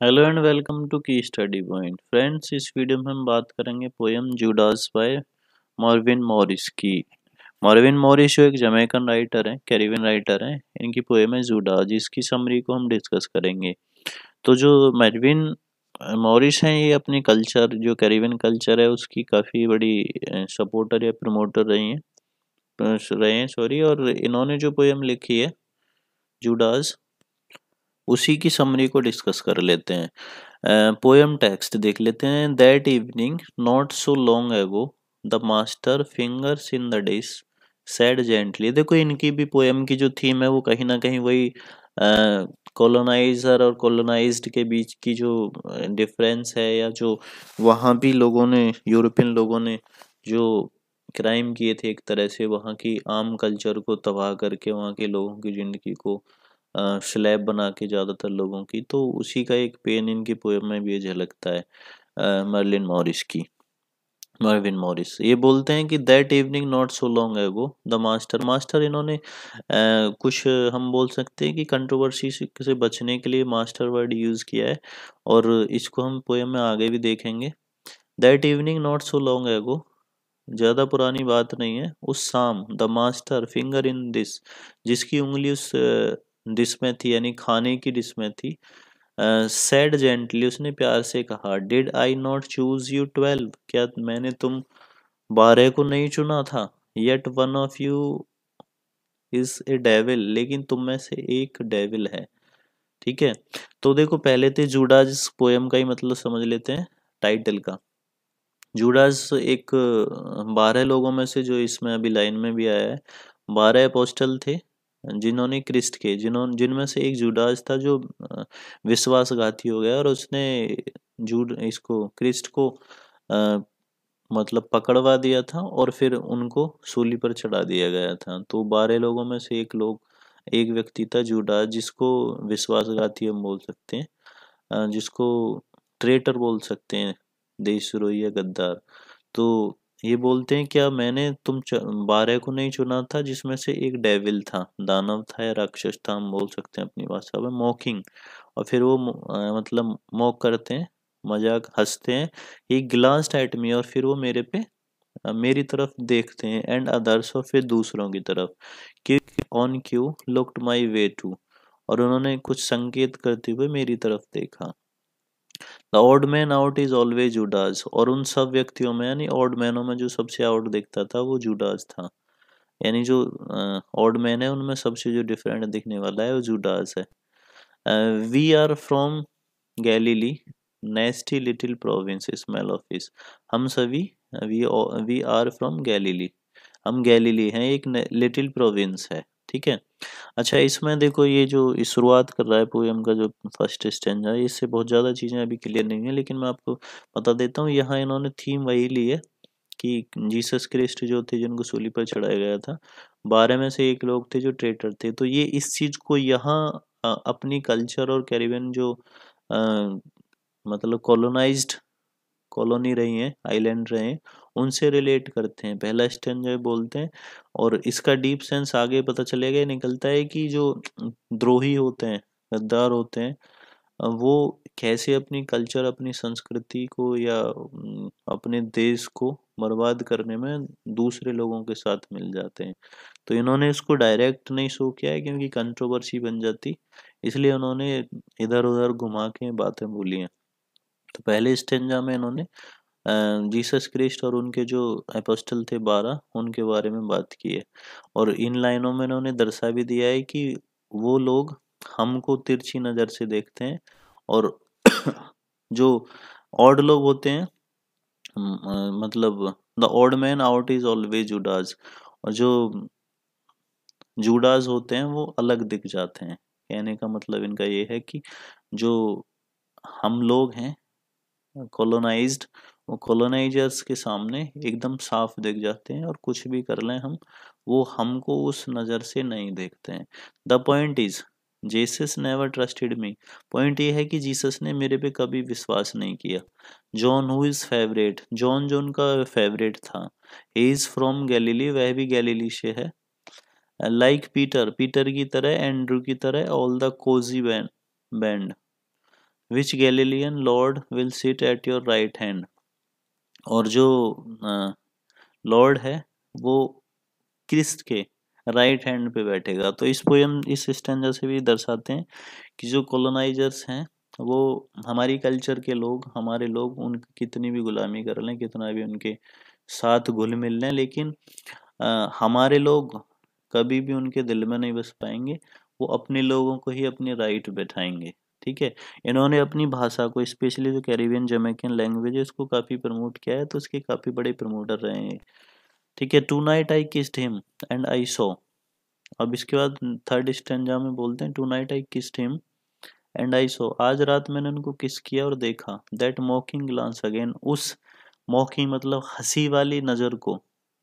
Hello and welcome to की study point friends. इस video में हम बात करेंगे पोयम जूडास बाय मॉर्विन मॉरिस की। मॉर्विन मॉरिस जो एक जमैकन राइटर हैं, कैरिबियन राइटर हैं। इनकी पोयम है जूडास, जिसकी समरी को हम डिस्कस करेंगे। तो जो मॉर्विन मॉरिस हैं, ये अपनी कल्चर, जो कैरिबियन कल्चर है, उसकी काफ़ी बड़ी सपोर्टर या प्रमोटर रहे हैं सॉरी। और इन्होंने जो पोयम लिखी है जूडास, उसी की समरी को डिस्कस कर लेते हैं। पोयम टेक्स्ट देख लेते हैं। That evening not so long ago the master fingers in the dish said gently. देखो, इनकी भी पोयम की जो थीम है वो कहीं ना कहीं वही कॉलोनाइजर और कॉलोनाइज्ड के बीच की जो डिफरेंस है, या जो वहाँ भी लोगों ने, यूरोपियन लोगों ने जो क्राइम किए थे, एक तरह से वहाँ की आम कल्चर को तबाह करके वहाँ के लोगों की ज़िंदगी को स्लैब बना के ज़्यादातर लोगों की, तो उसी का एक पेन इनकी पोएम में भी झलकता है। मर्लिन मॉरिस की, मर्विन मॉरिस ये बोलते हैं कि that evening not so long ago the master. Master इन्होंने कुछ हम बोल सकते हैं कि कंट्रोवर्सी से बचने के लिए मास्टर वर्ड यूज़ किया है, और इसको हम पोएम में आगे भी देखेंगे। That evening not so long ago, ज़्यादा पुरानी बात नहीं है, उस शाम the master finger in this, जिसकी उंगली उस डिश में थी, यानी खाने की डिश में थी। सैड जेंटली, उसने प्यार से कहा, did I not choose you 12, क्या मैंने तुम 12 को नहीं चुना था। Yet one of you is a devil, लेकिन तुम में से एक डेविल है। ठीक है, तो देखो पहले तो जूडास पोयम का ही मतलब समझ लेते हैं, टाइटल का। जूडास एक 12 लोगों में से, जो इसमें अभी लाइन में भी आया है, 12 अपोस्टल थे जिन्होंने क्रिस्ट के, जिनमें से एक जूडास था जो विश्वासघाती हो गया, और उसने जूड इसको क्रिस्ट को अ, मतलब पकड़वा दिया था, और फिर उनको सूली पर चढ़ा दिया गया था। तो 12 लोगों में से एक व्यक्ति था जूडास, जिसको विश्वासघाती हम बोल सकते हैं, जिसको ट्रेटर बोल सकते हैं, देशद्रोही या गद्दार। तो ये बोलते हैं, क्या मैंने 12 को नहीं चुना था, जिसमें से एक डेविल था, दानव था या राक्षस था, हम बोल सकते हैं अपनी भाषा में, मॉकिंग। और फिर वो मतलब मॉक करते हैं, मजाक हंसते हैं। ही ग्लांस्ड एट मी, और फिर वो मेरी तरफ देखते हैं, एंड अदर्स, और फिर दूसरों की तरफ, कि on cue looked my way too, और उन्होंने कुछ संकेत करते हुए मेरी तरफ देखा। The odd man out is always Judas, और उन सब व्यक्तियों में, यानी ऑड मैनों में, जो सबसे आउट दिखता था वो जूडास था। यानी जो ऑड मैन है उनमें सबसे जो डिफरेंट दिखने वाला है वो जूडास है। We are from Galilee, nasty little province, smell of fish. हम सभी, we we are from Galilee, हम गैलीली हैं, एक लिटिल प्रोविंस है। ठीक है। अच्छा, इसमें देखो, ये जो इस शुरुआत कर रहा है पोएम का, जो फर्स्ट स्टैंजा है, इससे बहुत ज़्यादा चीज़ें अभी क्लियर नहीं है, लेकिन मैं आपको बता देता हूँ। यहाँ इन्होंने थीम वही ली है कि जीसस क्रिस्ट जो थे, जिनको सूली पर चढ़ाया गया था, 12 में से एक लोग थे जो ट्रेटर थे। तो ये इस चीज़ को यहाँ अपनी कल्चर और कैरिबियन जो अ, मतलब कॉलोनाइज्ड कॉलोनी रही हैं, आइलैंड रहे हैं, उनसे रिलेट करते हैं, पहला स्टैंजा बोलते हैं। और इसका डीप सेंस आगे पता चलेगा, निकलता है कि जो द्रोही होते हैं, गद्दार होते हैं, वो कैसे अपनी कल्चर, अपनी संस्कृति को, या अपने देश को बर्बाद करने में दूसरे लोगों के साथ मिल जाते हैं। तो इन्होंने इसको डायरेक्ट नहीं शो किया है, क्योंकि कंट्रोवर्सी बन जाती, इसलिए उन्होंने इधर उधर घुमा के बातें बोली हैं। तो पहले स्टेंजा में इन्होंने जीसस क्रिस्ट और उनके जो अपोस्टल थे 12, उनके बारे में बात की है। और इन लाइनों में इन्होंने दर्शा भी दिया है कि वो लोग हमको तिरछी नज़र से देखते हैं, और जो ऑड लोग होते हैं, मतलब the odd man out is always Judas, और जो जूडास होते हैं वो अलग दिख जाते हैं। कहने का मतलब इनका ये है कि जो हम लोग हैं कॉलोनाइज्ड, वो कॉलोनाइजर्स के सामने एकदम साफ दिख जाते हैं, और कुछ भी कर लें हम, वो हमको उस नज़र से नहीं देखते हैं। The point is Jesus never trusted me, point ये है कि जीसस ने मेरे पे कभी विश्वास नहीं किया। John who is favourite, John जो उनका फेवरेट था, ही इज फ्रॉम गैलीली, वह भी गैलीली से है। लाइक पीटर, पीटर की तरह, एंड्रू की तरह, all the cosy band, which Galilean Lord will sit at your right hand, और जो लॉर्ड है वो क्रिस्ट के राइट हैंड पे बैठेगा। तो इस पोयम, इस स्टैंजा से भी दर्शाते हैं कि जो कॉलोनाइजर्स हैं वो हमारी कल्चर के लोग, हमारे लोग, उनकी कितनी भी गुलामी कर लें, कितना भी उनके साथ घुल मिल लें, लेकिन हमारे लोग कभी भी उनके दिल में नहीं बस पाएंगे। वो अपने लोगों को ही अपनी राइट बैठाएंगे। ठीक है। इन्होंने अपनी भाषा को, स्पेशली जो कैरिबियन जमैकन लैंग्वेज है, इसको काफ़ी प्रमोट किया है, तो उसके काफ़ी बड़े प्रमोटर रहे हैं। ठीक है। Tonight I kissed him and I saw. अब इसके बाद थर्ड स्टैंजा में बोलते हैं, tonight I kissed him and I saw, आज रात मैंने उनको किस किया और देखा, दैट मॉकिंग ग्लांस अगेन, उस मॉकिंग मतलब हंसी वाली नज़र को,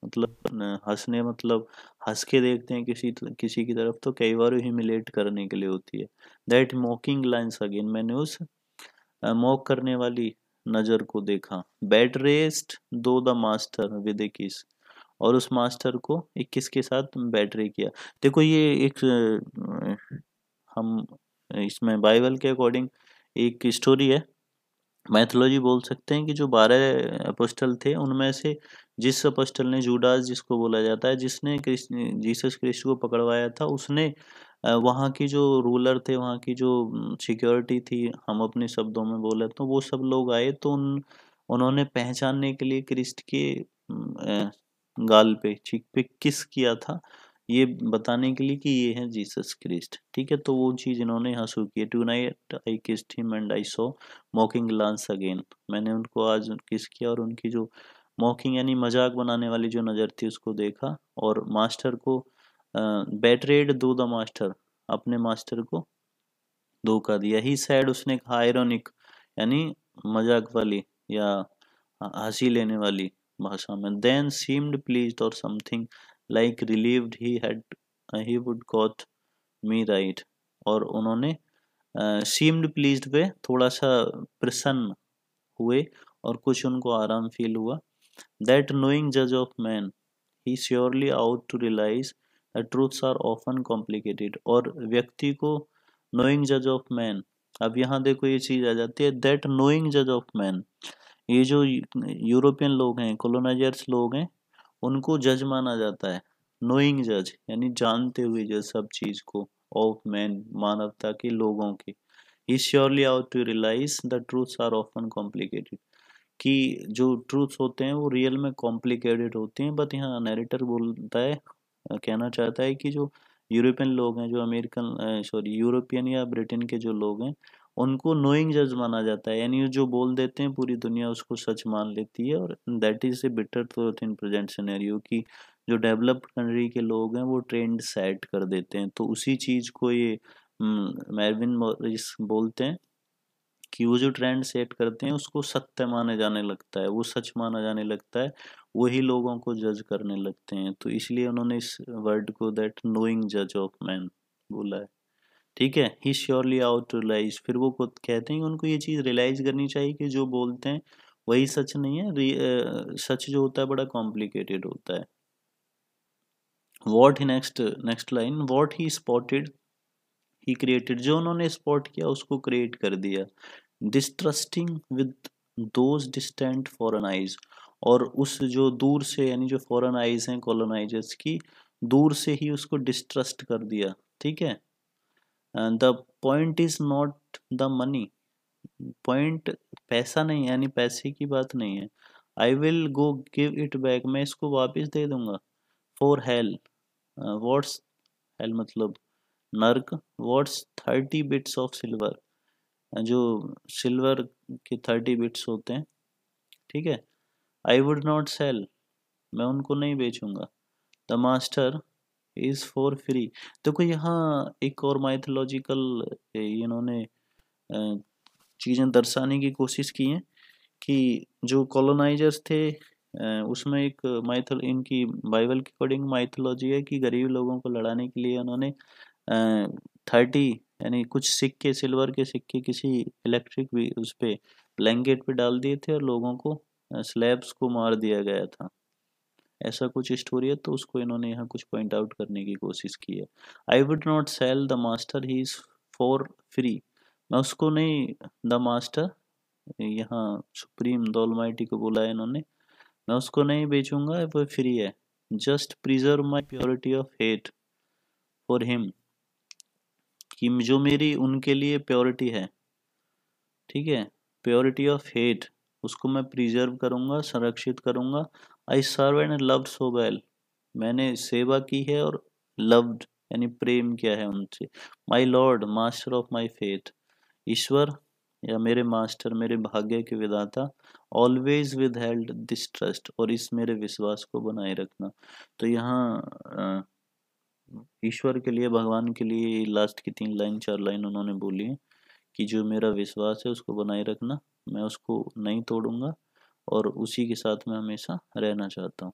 मतलब हंसने मतलब हंस के देखते हैं किसी किसी की तरफ, तो कई बार ह्यूमिलेट करने के लिए होती है। दैट मॉकिंग ग्लांस अगेन, मैंने उस मॉक करने वाली नज़र को देखा। बेड रेस्ट दो द मास्टर विद ए किस, और उस मास्टर को एक किस के साथ बैटरी किया। देखो ये एक हम इसमें बाइबल के अकॉर्डिंग एक स्टोरी है, मैथोलॉजी बोल सकते हैं, कि जो 12 अपोस्टल थे उनमें से जिस अपोस्टल ने, जूडास जिसको बोला जाता है, जिसने जीसस क्रिस्ट को पकड़वाया था, उसने वहाँ की जो रूलर थे, वहाँ की जो सिक्योरिटी थी, हम अपने शब्दों में बोले तो वो सब लोग आए, तो उन्होंने पहचानने के लिए क्रिस्ट के गाल पे, चीक पे किस किया था, ये बताने के लिए कि ये है जीसस क्रिस्ट। ठीक है। तो वो चीज़ इन्होंने यहाँ शुरू की है। Tonight I kissed him and I saw mocking glance again, मैंने उनको आज किस किया और उनकी जो मॉकिंग यानी मजाक बनाने वाली जो नज़र थी उसको देखा, और मास्टर को बेट्रेड दो द मास्टर, अपने मास्टर को धोखा दिया। ही सैड, उसने कहा, आयरॉनिक यानी मजाक वाली या हंसी लेने वाली भाषा में। देन सीम्ड प्लीज्ड और something like relieved he would got me right, और उन्होंने सीम्ड प्लीज्ड पे थोड़ा सा प्रसन्न हुए और कुछ उनको आराम फील हुआ। दैट नोइंग जज of man he surely out to realize the truths are often complicated, और व्यक्ति को नोइंग जज ऑफ मैन, अब यहाँ देखो ये चीज आ जाती है, दैट नोइंग जज ऑफ मैन, ये जो यूरोपियन लोग हैं, कॉलोनाइजर्स लोग हैं, उनको जज माना जाता है। नोइंग जज यानी जानते हुए जज सब चीज को, ऑफ मैन मानवता के, लोगों के। He surely out to realize the truths are often complicated, कि जो ट्रूथ्स होते हैं वो रियल में कॉम्प्लिकेटेड होते हैं, बट यहाँ नैरेटर बोलता है, कहना चाहता है कि जो यूरोपियन लोग हैं, जो अमेरिकन सॉरी यूरोपियन या ब्रिटेन के जो लोग हैं, उनको नोइंग जज माना जाता है, यानी जो बोल देते हैं पूरी दुनिया उसको सच मान लेती है। और that is a bitter truth in present scenario, की जो डेवलप्ड कंट्री के लोग हैं वो ट्रेंड सेट कर देते हैं। तो उसी चीज को ये मैरविन मॉरिस बोलते हैं कि वो जो ट्रेंड सेट करते हैं उसको सत्य माने जाने लगता है, वो सच माना जाने लगता है, वही लोगों को जज करने लगते हैं। तो इसलिए उन्होंने इस वर्ड को दैट नोइंग जज ऑफ मैन बोला है। ठीक है। He surely out to realize, फिर वो खुद कहते हैं कि उनको ये चीज़ रियलाइज करनी चाहिए कि जो बोलते हैं वही सच नहीं है, सच जो होता है बड़ा कॉम्प्लिकेटेड होता है। What he next next line, what he spotted he created, जो उन्होंने स्पॉट किया उसको क्रिएट कर दिया। Distrusting with those distant foreign eyes, और उस जो दूर से यानी जो फॉरेन आइज हैं कॉलोनाइजर्स की, दूर से ही उसको डिस्ट्रस्ट कर दिया। ठीक है। The point is not the money, point पैसा नहीं, यानी पैसे की बात नहीं है। I will go give it back, मैं इसको वापस दे दूंगा। फॉर हेल, व्हाट्स हेल मतलब नर्क, व्हाट्स 30 बिट्स ऑफ सिल्वर, जो सिल्वर के 30 बिट्स होते हैं। ठीक है। आई वुड नॉट सेल, मैं उनको नहीं बेचूंगा। The master is for free. देखो यहाँ एक और माइथोलॉजिकल इन्होंने चीज़ें दर्शाने की कोशिश की हैं, कि जो कॉलोनाइजर्स थे उसमें एक माइथल इनकी बाइबल के अकॉर्डिंग माइथोलॉजी है कि गरीब लोगों को लड़ाने के लिए उन्होंने 30 यानी कुछ सिक्के, सिल्वर के सिक्के किसी इलेक्ट्रिक भी उस पे ब्लैंकेट पे डाल दिए थे और लोगों को स्लैब्स को मार दिया गया था। ऐसा कुछ स्टोरी है, तो उसको इन्होंने यहाँ कुछ पॉइंट आउट करने की कोशिश की है। I would not sell the master, he is for free, मैं उसको नहीं, द मास्टर, यहाँ सुप्रीम द ऑलमाइटी को बोला है इन्होंने, मैं उसको नहीं बेचूंगा, वो फ्री है। Just preserve my purity of hate for him, कि जो मेरी उनके लिए प्योरिटी है, ठीक है, प्योरिटी ऑफ हेट, उसको मैं प्रिजर्व करूंगा, संरक्षित करूंगा। I serve and loved so well, मैंने सेवा की है और लव्ड यानी प्रेम किया है उनसे। My lord master of my faith, ईश्वर या मेरे मास्टर, मेरे भाग्य के विधाता, always with held this trust, और इस मेरे विश्वास को बनाए रखना। तो यहाँ ईश्वर के लिए, भगवान के लिए लास्ट की 3 लाइन 4 लाइन उन्होंने बोली है कि जो मेरा विश्वास है उसको बनाए रखना, मैं उसको नहीं तोड़ूंगा और उसी के साथ मैं हमेशा रहना चाहता हूँ।